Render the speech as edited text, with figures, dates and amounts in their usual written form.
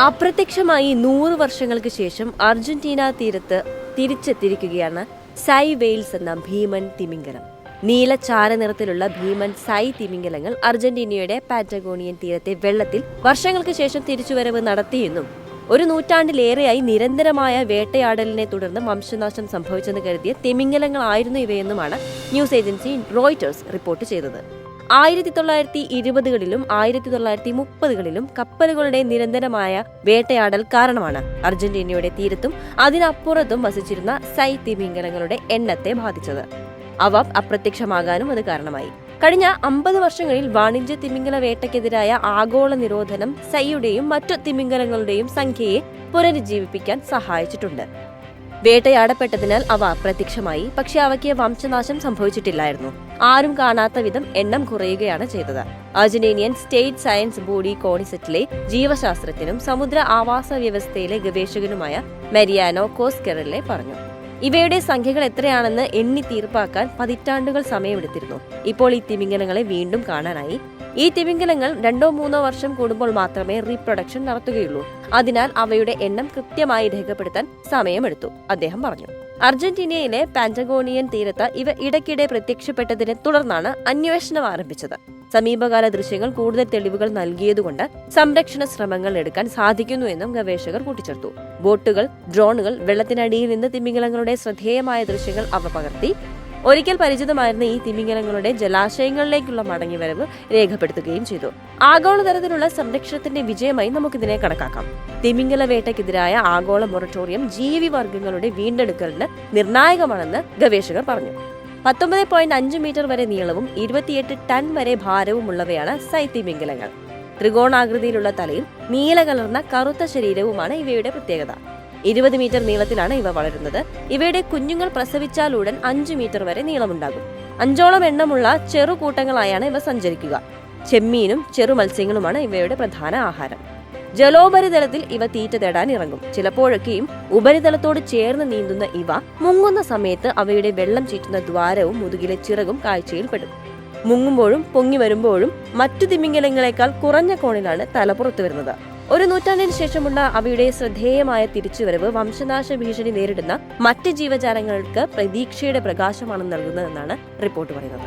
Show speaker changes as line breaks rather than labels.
അപ്രത്യക്ഷമായി 100 വർഷങ്ങൾക്ക് ശേഷം അർജന്റീന തീരത്ത് തിരിച്ചെത്തിയിരിക്കുകയാണ് സൈ വെയിൽസ് എന്ന ഭീമൻ തിമിംഗലം. നീല ചാരനിറത്തിലുള്ള ഭീമൻ സൈ തിമിംഗലങ്ങൾ അർജന്റീനയുടെ പാറ്റഗോണിയൻ തീരത്തെ വെള്ളത്തിൽ വർഷങ്ങൾക്ക് ശേഷം തിരിച്ചുവരവ് നടത്തിയെന്നും ഒരു നൂറ്റാണ്ടിലേറെയായി നിരന്തരമായ വേട്ടയാടലിനെ തുടർന്ന് വംശനാശം സംഭവിച്ചെന്ന് കരുതിയ തിമിംഗലങ്ങളായിരുന്നു ഇവയെന്നുമാണ് ന്യൂസ് ഏജൻസി റോയിറ്റേഴ്സ് റിപ്പോർട്ട് ചെയ്തത്. 1920കളിലും 1930കളിലും കപ്പലുകളുടെ നിരന്തരമായ വേട്ടയാടൽ കാരണമാണ് അർജന്റീനയുടെ തീരത്തും അതിനപ്പുറത്തും വസിച്ചിരുന്ന സൈ തിമിംഗലങ്ങളുടെ എണ്ണത്തെ ബാധിച്ചത്. അവ അപ്രത്യക്ഷമാകാനും അത് കാരണമായി. കഴിഞ്ഞ 50 വർഷങ്ങളിൽ വാണിജ്യ തിമിംഗല വേട്ടയ്ക്കെതിരായ ആഗോള നിരോധനം സൈയുടെയും മറ്റു തിമിംഗലങ്ങളുടെയും സംഖ്യയെ പുനരുജ്ജീവിപ്പിക്കാൻ സഹായിച്ചിട്ടുണ്ട്. വേട്ടയാടപ്പെട്ടതിനാൽ അവ അപ്രത്യക്ഷമായി, പക്ഷെ അവയ്ക്ക് വംശനാശം സംഭവിച്ചിട്ടില്ലായിരുന്നു. ആരും കാണാത്ത വിധം എണ്ണം കുറയുകയാണ് ചെയ്തത്. അർജന്റീനിയൻ സ്റ്റേറ്റ് സയൻസ് ബോഡി കോണിസെറ്റിലെ ജീവശാസ്ത്രജ്ഞനും സമുദ്ര ആവാസ വ്യവസ്ഥയിലെ ഗവേഷകനുമായ മരിയാനോ കോസ്കെറലെ പറഞ്ഞു. ഇവയുടെ സംഖ്യകൾ എത്രയാണെന്ന് എണ്ണി തീർപ്പാക്കാൻ പതിറ്റാണ്ടുകൾ സമയമെടുത്തിരുന്നു. ഇപ്പോൾ ഈ തിമിംഗലങ്ങളെ വീണ്ടും കാണാനായി. ഈ തിമിംഗലങ്ങൾ 2-3 വർഷം കൂടുമ്പോൾ മാത്രമേ റീപ്രൊഡക്ഷൻ നടത്തുകയുള്ളൂ. അതിനാൽ അവയുടെ എണ്ണം കൃത്യമായി രേഖപ്പെടുത്താൻ സമയമെടുത്തു, അദ്ദേഹം പറഞ്ഞു. അർജന്റീനയിലെ പാറ്റഗോണിയൻ തീരത്ത് ഇവ ഇടയ്ക്കിടെ പ്രത്യക്ഷപ്പെട്ടതിനെ തുടർന്നാണ് അന്വേഷണം ആരംഭിച്ചത്. സമീപകാല ദൃശ്യങ്ങൾ കൂടുതൽ തെളിവുകൾ നൽകിയതുകൊണ്ട് സംരക്ഷണ ശ്രമങ്ങൾ എടുക്കാൻ സാധിക്കുന്നുവെന്നും ഗവേഷകർ കൂട്ടിച്ചേർത്തു. ബോട്ടുകൾ, ഡ്രോണുകൾ വെള്ളത്തിനടിയിൽ നിന്ന് തിമിംഗലങ്ങളുടെ ശ്രദ്ധേയമായ ദൃശ്യങ്ങൾ അവ പകർത്തി. ഒരിക്കൽ പരിചിതമായിരുന്ന ഈ തിമിംഗലങ്ങളുടെ ജലാശയങ്ങളിലേക്കുള്ള മടങ്ങിവരവ് രേഖപ്പെടുത്തുകയും ചെയ്തു. ആഗോളതലത്തിലുള്ള സംരക്ഷണത്തിന്റെ വിജയമായി നമുക്കിതിനെ കണക്കാക്കാം. തിമിംഗല വേട്ടയ്ക്കെതിരായ ആഗോള മൊറട്ടോറിയം ജീവിവർഗങ്ങളുടെ വീണ്ടെടുക്കലിന് നിർണായകമാണെന്ന് ഗവേഷകർ പറഞ്ഞു. 19.5 മീറ്റർ വരെ നീളവും 28 ടൺ വരെ ഭാരവുമുള്ളവയാണ് സൈ തിമിംഗലങ്ങൾ. ത്രികോണാകൃതിയിലുള്ള തലയും നീല കലർന്ന കറുത്ത ശരീരവുമാണ് ഇവയുടെ പ്രത്യേകത. 20 മീറ്റർ നീളത്തിലാണ് ഇവ വളരുന്നത്. ഇവയുടെ കുഞ്ഞുങ്ങൾ പ്രസവിച്ചാലുടൻ 5 മീറ്റർ വരെ നീളമുണ്ടാകും. 5ഓളം എണ്ണമുള്ള ചെറുകൂട്ടങ്ങളായാണ് ഇവ സഞ്ചരിക്കുക. ചെമ്മീനും ചെറു മത്സ്യങ്ങളുമാണ് ഇവയുടെ പ്രധാന ആഹാരം. ജലോപരിതലത്തിൽ ഇവ തീറ്റ തേടാൻ ഇറങ്ങും. ചിലപ്പോഴൊക്കെയും ഉപരിതലത്തോട് ചേർന്ന് നീന്തുന്ന ഇവ മുങ്ങുന്ന സമയത്ത് അവയുടെ വെള്ളം ചീറ്റുന്ന ദ്വാരവും മുതുകിലെ ചിറകും കാഴ്ചയിൽപ്പെടും. മുങ്ങുമ്പോഴും പൊങ്ങി വരുമ്പോഴും മറ്റു തിമിംഗലങ്ങളെക്കാൾ കുറഞ്ഞ കോണിലാണ് തല പുറത്തു വരുന്നത്. ഒരു നൂറ്റാണ്ടിന് ശേഷമുള്ള അവയുടെ ശ്രദ്ധേയമായ തിരിച്ചുവരവ് വംശനാശ ഭീഷണി നേരിടുന്ന മറ്റ് ജീവജാലങ്ങൾക്ക് പ്രതീക്ഷയുടെ പ്രകാശമാണ് നൽകുന്നതെന്നാണ് റിപ്പോർട്ട് പറയുന്നത്.